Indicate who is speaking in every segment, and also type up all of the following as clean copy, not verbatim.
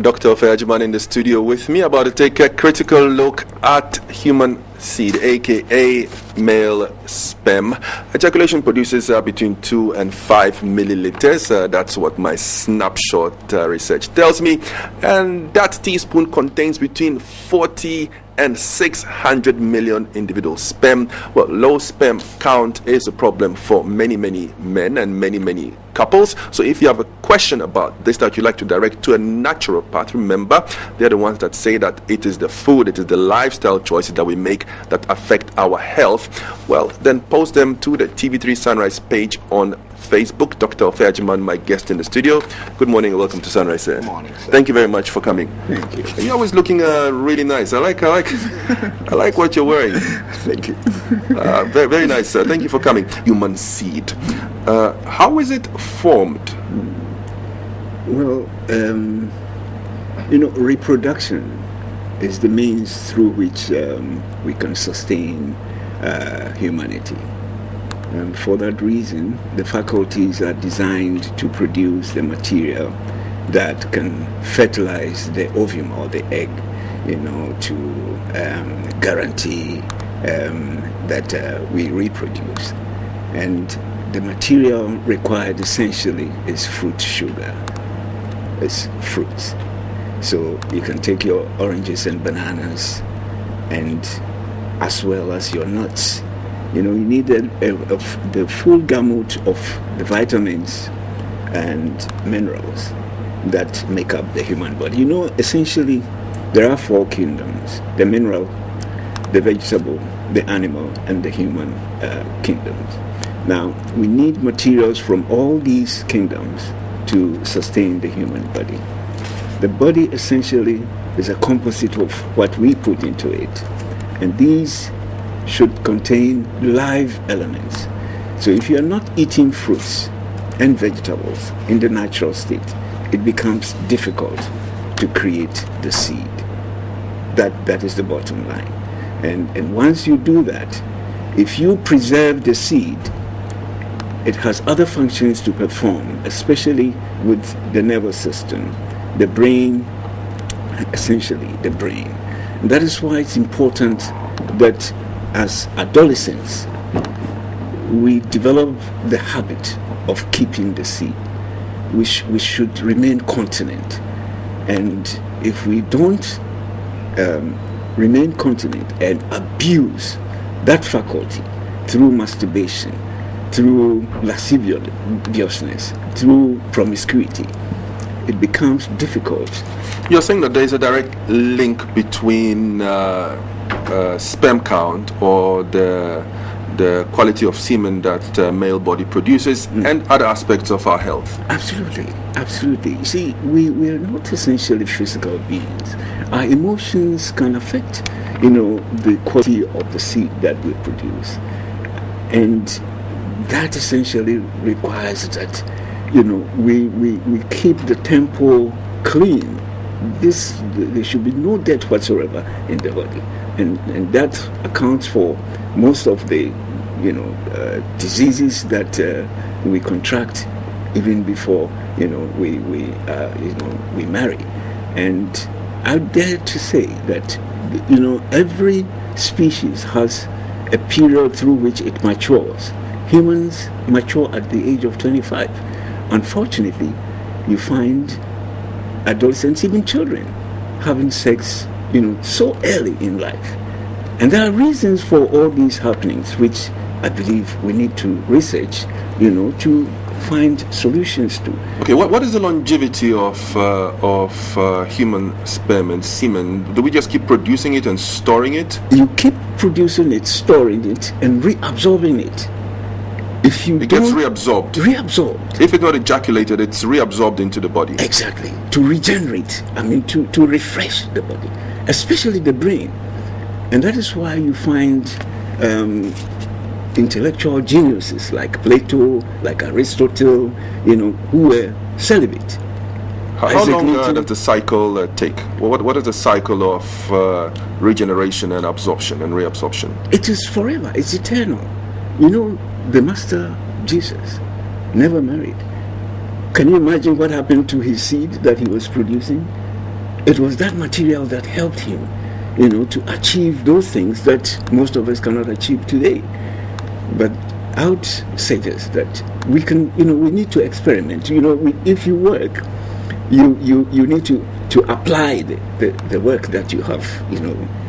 Speaker 1: Dr. Ofie in the studio with me, about to take a critical look at human seed, aka male sperm. Ejaculation produces between 2 and 5 milliliters. That's what my snapshot research tells me. And that teaspoon contains between 40 and 600 million individual sperm. Well, low sperm count is a problem for many men and many couples. So if you have a question about this that you'd like to direct to a naturopath, remember, they're the ones that say that it is the food, it is the lifestyle choices that we make that affect our health. Well, then post them to the TV3 Sunrise page on Facebook. Dr. Ofie, my guest in the studio. Good morning and welcome to Sunrise, sir.
Speaker 2: Good morning, sir.
Speaker 1: Thank you very much for coming.
Speaker 2: Thank you.
Speaker 1: You're always looking really nice. I like what you're wearing.
Speaker 2: Thank you.
Speaker 1: Very nice, sir. Thank you for coming. Human seed. How is it formed?
Speaker 2: Well, reproduction is the means through which we can sustain humanity. And for that reason, the faculties are designed to produce the material that can fertilize the ovum or the egg, to guarantee that we reproduce. And the material required essentially is fruit sugar. It's fruits. So you can take your oranges and bananas, and as well as your nuts. You need the full gamut of the vitamins and minerals that make up the human body. Essentially, there are 4 kingdoms: the mineral, the vegetable, the animal, and the human kingdoms. Now, we need materials from all these kingdoms to sustain the human body. The body essentially is a composite of what we put into it, and these should contain live elements. So if you are not eating fruits and vegetables in the natural state, it becomes difficult to create the seed. That is the bottom line. And once you do that, if you preserve the seed, it has other functions to perform, especially with the nervous system, the brain, essentially the brain. And that is why it's important that as adolescents, we develop the habit of keeping the seed. We should remain continent. And if we don't remain continent and abuse that faculty through masturbation, through lasciviousness, through promiscuity, it becomes difficult.
Speaker 1: You're saying that there is a direct link between sperm count or the quality of semen that male body produces and other aspects of our health.
Speaker 2: Absolutely. You see, we are not essentially physical beings. Our emotions can affect, the quality of the seed that we produce, and that essentially requires that, we keep the temple clean. There should be no dirt whatsoever in the body. And that accounts for most of the, diseases that we contract even before, we marry. And I dare to say that, every species has a period through which it matures. Humans mature at the age of 25. Unfortunately, you find adolescents, even children, having sex so early in life. And there are reasons for all these happenings, which I believe we need to research, to find solutions to.
Speaker 1: Okay, what is the longevity of human sperm and semen? Do we just keep producing it and storing it?
Speaker 2: You keep producing it, storing it, and reabsorbing it. If you
Speaker 1: it gets reabsorbed.
Speaker 2: Reabsorbed.
Speaker 1: If it's not ejaculated, it's reabsorbed into the body.
Speaker 2: Exactly. To regenerate. To refresh the body, especially the brain. And that is why you find intellectual geniuses like Plato, like Aristotle, who were celibate.
Speaker 1: How long does the cycle take? What is the cycle of regeneration and absorption and reabsorption?
Speaker 2: It is forever. It's eternal. The Master Jesus never married. Can you imagine what happened to his seed that he was producing? it was that material that helped him, to achieve those things that most of us cannot achieve today. But I would say this, that we can, we need to experiment. If you work, you need to apply the work that you have,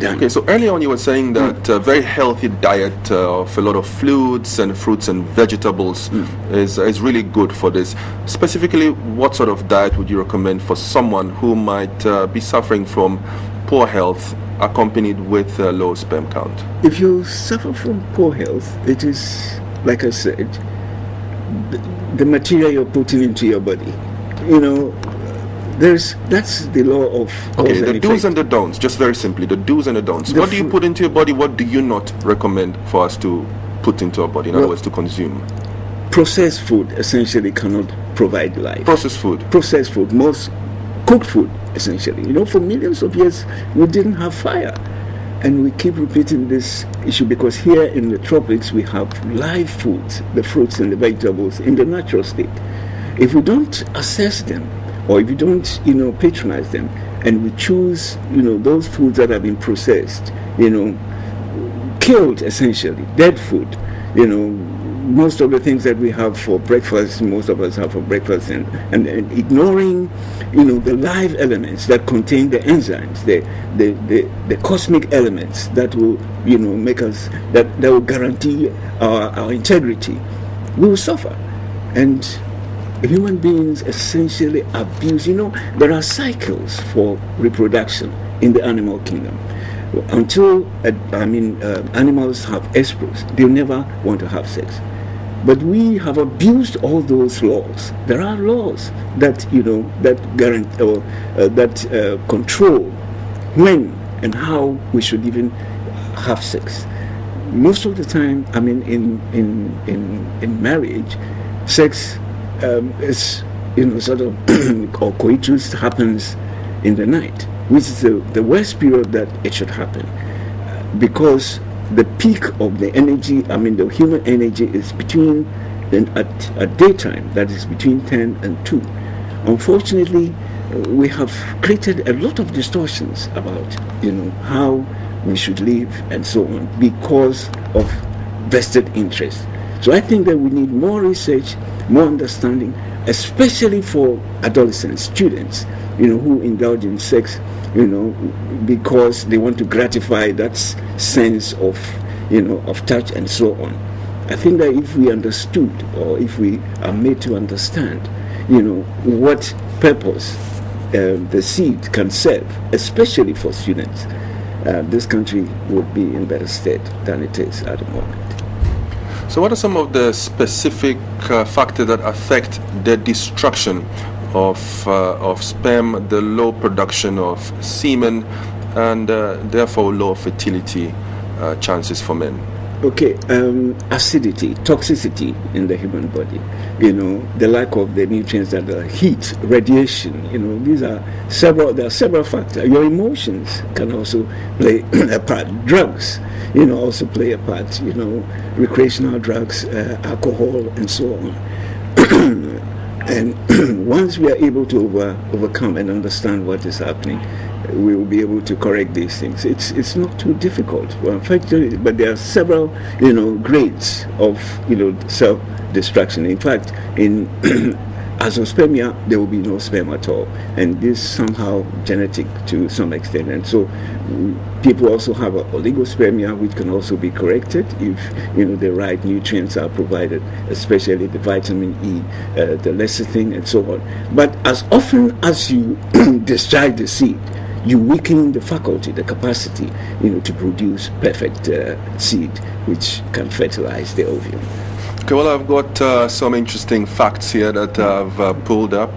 Speaker 2: done.
Speaker 1: Okay, so earlier on you were saying that a very healthy diet of a lot of fluids and fruits and vegetables is really good for this. Specifically, what sort of diet would you recommend for someone who might be suffering from poor health accompanied with a low sperm count?
Speaker 2: If you suffer from poor health, it is, like I said, the material you're putting into your body. That's the law of
Speaker 1: okay, the do's and the don'ts, just very simply, the do's and the don'ts. What do you put into your body? What do you not recommend for us to put into our body, in other words, to consume?
Speaker 2: Processed food essentially cannot provide life.
Speaker 1: Processed food,
Speaker 2: most cooked food essentially. For millions of years we didn't have fire, and we keep repeating this issue because here in the tropics we have live foods, the fruits and the vegetables in the natural state. If we don't assess them, or if you don't, patronize them, and we choose, those foods that have been processed, killed essentially, dead food, most of the things that we have for breakfast, most of us have for breakfast, and ignoring, the live elements that contain the enzymes, the cosmic elements that will, make us, that will guarantee our integrity, we will suffer. And human beings essentially abuse. There are cycles for reproduction in the animal kingdom. Until animals have estrus, they'll never want to have sex. But we have abused all those laws. There are laws that that guarantee or that control when and how we should even have sex. Most of the time, in marriage, sex is sort of or coitus happens in the night, which is the worst period that it should happen, because the peak of the energy, the human energy, is between at daytime, that is between 10 and 2. Unfortunately, we have created a lot of distortions about how we should live and so on because of vested interest. So I think that we need more research, more understanding, especially for adolescents, students, who indulge in sex, because they want to gratify that sense of, of touch and so on. I think that if we understood, or if we are made to understand, what purpose the seed can serve, especially for students, this country would be in better state than it is at the moment.
Speaker 1: So what are some of the specific factors that affect the destruction of sperm, the low production of semen, and therefore low fertility chances for men?
Speaker 2: Okay, acidity, toxicity in the human body, the lack of the nutrients that are heat, radiation, there are several factors. Your emotions can also play a part. Drugs, also play a part, recreational drugs, alcohol, and so on. And once we are able to overcome and understand what is happening, we will be able to correct these things. It's not too difficult. Well, in fact, but there are several, grades of, self-destruction. In fact, in azoospermia, there will be no sperm at all, and this is somehow genetic to some extent. And so, people also have oligospermia, which can also be corrected if the right nutrients are provided, especially the vitamin E, the lecithin, and so on. But as often as you discharge the seed, you weaken the faculty, the capacity, to produce perfect seed, which can fertilize the ovum.
Speaker 1: Okay, well, I've got some interesting facts here that I've pulled up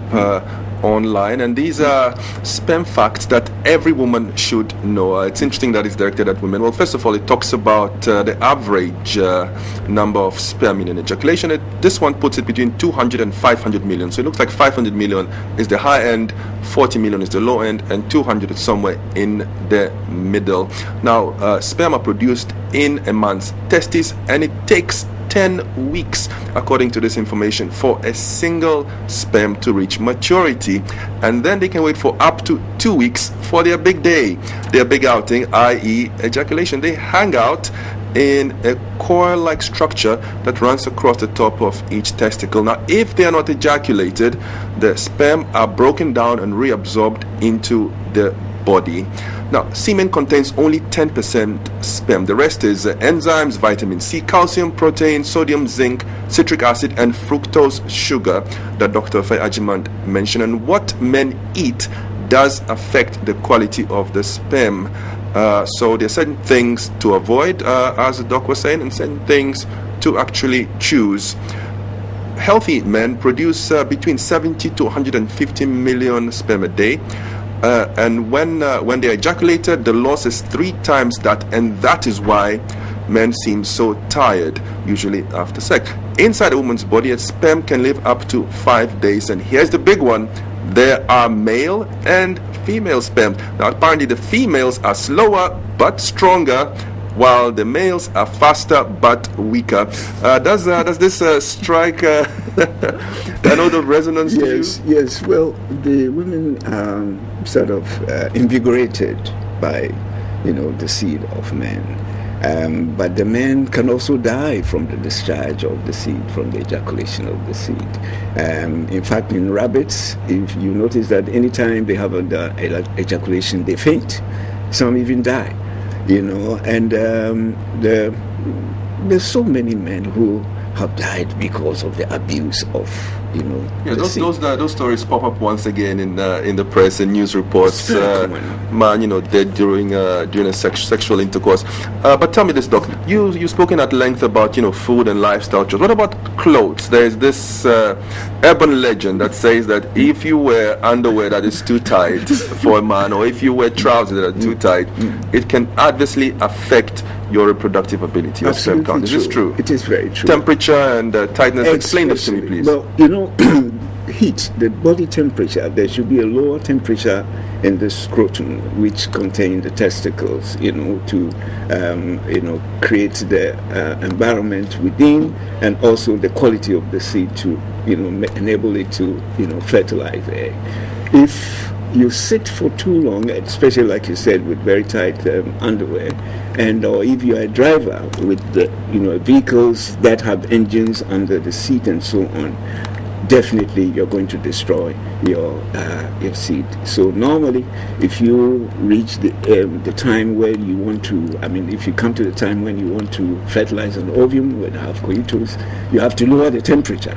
Speaker 1: online, and these are sperm facts that every woman should know. It's interesting that it's directed at women. Well, first of all, it talks about the average number of sperm in an ejaculation. This one puts it between 200 and 500 million. So it looks like 500 million is the high end, 40 million is the low end, and 200 is somewhere in the middle. Now, sperm are produced in a man's testes, and it takes 10 weeks, according to this information, for a single sperm to reach maturity. And then they can wait for up to 2 weeks for their big day, their big outing, i.e. ejaculation. They hang out in a coil-like structure that runs across the top of each testicle. Now, if they are not ejaculated, the sperm are broken down and reabsorbed into the body. Now, semen contains only 10% sperm. The rest is enzymes, vitamin C, calcium, protein, sodium, zinc, citric acid, and fructose sugar that Dr. Ofie Agyeman mentioned. And what men eat does affect the quality of the sperm. So there are certain things to avoid, as the doc was saying, and certain things to actually choose. Healthy men produce between 70 to 150 million sperm a day. And when they are ejaculated, the loss is 3 times that, and that is why men seem so tired, usually after sex. Inside a woman's body, a sperm can live up to 5 days. And here's the big one. There are male and female sperm. Now, apparently the females are slower but stronger, while the males are faster but weaker. Does this strike a note of resonance to you?
Speaker 2: Yes. Well, the women are sort of invigorated by, the seed of men. But the men can also die from the discharge of the seed, from the ejaculation of the seed. In fact, in rabbits, if you notice that anytime they have an ejaculation, they faint. Some even die, and there's so many men who have died because of the abuse of,
Speaker 1: those stories pop up once again in the press and news reports. Dead during a sexual intercourse. But tell me this, Doc. You've spoken at length about food and lifestyle choices. What about clothes? There is this urban legend that says that if you wear underwear that is too tight for a man, or if you wear trousers that are too tight, it can adversely affect your reproductive ability or sperm count. Is this true?
Speaker 2: It is very true.
Speaker 1: Temperature and tightness. Explain this to me, please.
Speaker 2: Well, heat, the body temperature, there should be a lower temperature in the scrotum, which contain the testicles, to create the environment within, and also the quality of the seed to, enable it to, fertilize the egg. If you sit for too long, especially like you said, with very tight underwear, and or if you are a driver with the vehicles that have engines under the seat and so on, definitely you're going to destroy your seed. So normally, if you reach the time where you want to, if you come to the time when you want to fertilize an ovum, when you have coitus, you have to lower the temperature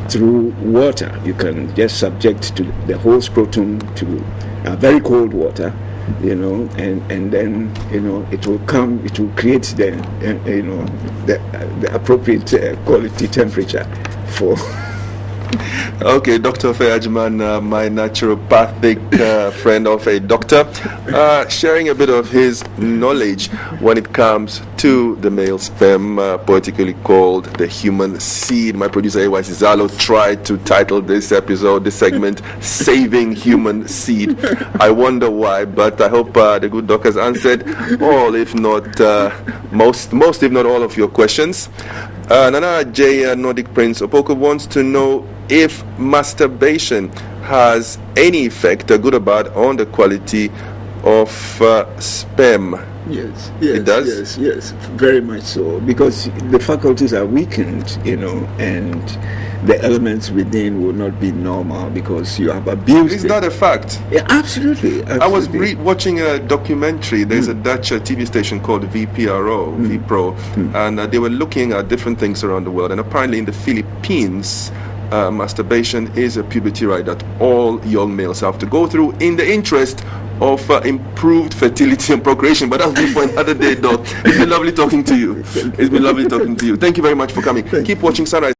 Speaker 2: through water. You can just subject to the whole scrotum to very cold water, and then it will create the appropriate quality temperature for.
Speaker 1: Okay, Dr. Ofie Agyeman, my naturopathic friend of a doctor, sharing a bit of his knowledge when it comes to the male sperm, poetically called the human seed. My producer, A.Y. Zalo, tried to title this segment, Saving Human Seed. I wonder why, but I hope the good doc has answered all, if not most, if not all of your questions. Nana J. Nordic Prince Opoko wants to know if masturbation has any effect, good or bad, on the quality of sperm.
Speaker 2: Yes,
Speaker 1: it does.
Speaker 2: Yes, very much so, because the faculties are weakened, and the elements within will not be normal because you have abused.
Speaker 1: Is that a fact?
Speaker 2: Yeah, absolutely.
Speaker 1: I was watching a documentary. There's a Dutch TV station called VPRO, VPRO, and they were looking at different things around the world. And apparently in the Philippines, masturbation is a puberty right that all young males have to go through in the interest of improved fertility and procreation. But that'll be for another day, Doc. It's been lovely talking to you. Thank you very much for coming. Keep watching Sunrise.